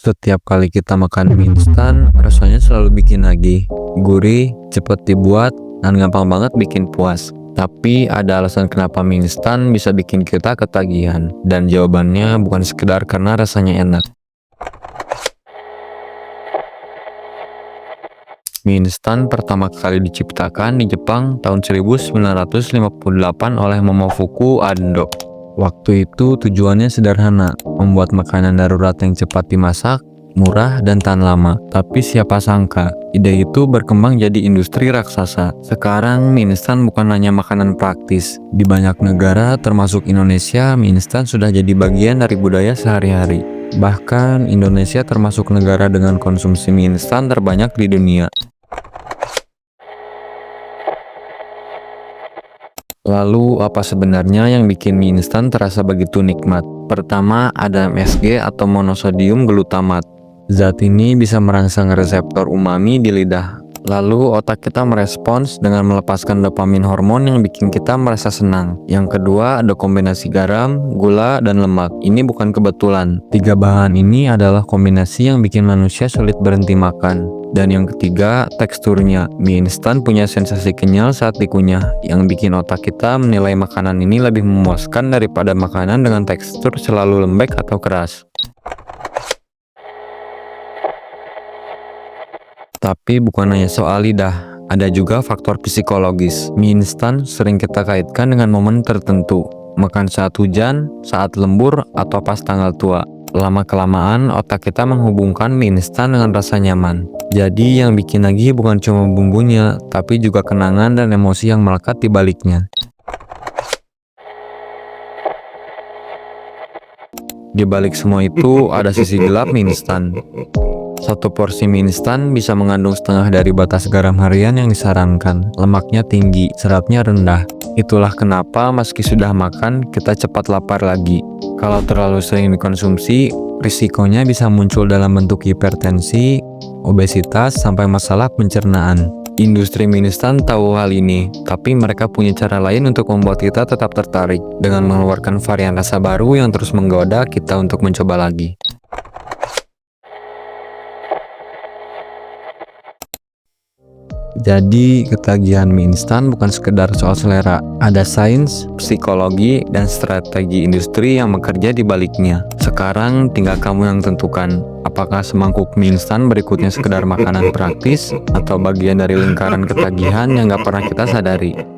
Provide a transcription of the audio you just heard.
Setiap kali kita makan mie instan, rasanya selalu bikin lagi. Gurih, cepet dibuat, dan gampang banget bikin puas. Tapi ada alasan kenapa mie instan bisa bikin kita ketagihan. Dan jawabannya bukan sekedar karena rasanya enak. Mie instan pertama kali diciptakan di Jepang tahun 1958 oleh Momofuku Ando. Waktu itu tujuannya sederhana, membuat makanan darurat yang cepat dimasak, murah, dan tahan lama. Tapi siapa sangka, ide itu berkembang jadi industri raksasa. Sekarang mie instan bukan hanya makanan praktis. Di banyak negara, termasuk Indonesia, mie instan sudah jadi bagian dari budaya sehari-hari. Bahkan, Indonesia termasuk negara dengan konsumsi mie instan terbanyak di dunia. Lalu, apa sebenarnya yang bikin mie instan terasa begitu nikmat? Pertama, ada MSG atau monosodium glutamat. Zat ini bisa merangsang reseptor umami di lidah. Lalu, otak kita merespons dengan melepaskan dopamin hormon yang bikin kita merasa senang. Yang kedua, ada kombinasi garam, gula, dan lemak. Ini bukan kebetulan. Tiga bahan ini adalah kombinasi yang bikin manusia sulit berhenti makan. Dan yang ketiga, teksturnya. Mie instan punya sensasi kenyal saat dikunyah, yang bikin otak kita menilai makanan ini lebih memuaskan daripada makanan dengan tekstur selalu lembek atau keras. Tapi bukan hanya soal lidah, ada juga faktor psikologis. Mie instan sering kita kaitkan dengan momen tertentu. Makan saat hujan, saat lembur, atau pas tanggal tua. Lama-kelamaan, otak kita menghubungkan mie instan dengan rasa nyaman. Jadi yang bikin lagi bukan cuma bumbunya, tapi juga kenangan dan emosi yang melekat di baliknya. Di balik semua itu, ada sisi gelap mie instan. Satu porsi mie instan bisa mengandung setengah dari batas garam harian yang disarankan. Lemaknya tinggi, seratnya rendah. Itulah kenapa meski sudah makan, kita cepat lapar lagi. Kalau terlalu sering dikonsumsi, risikonya bisa muncul dalam bentuk hipertensi, obesitas, sampai masalah pencernaan. Industri mie instan tahu hal ini, tapi mereka punya cara lain untuk membuat kita tetap tertarik, dengan mengeluarkan varian rasa baru yang terus menggoda kita untuk mencoba lagi. Jadi, ketagihan mie instan bukan sekedar soal selera. Ada sains, psikologi, dan strategi industri yang bekerja di baliknya. Sekarang tinggal kamu yang tentukan, apakah semangkuk mie instan berikutnya sekedar makanan praktis, atau bagian dari lingkaran ketagihan yang gak pernah kita sadari.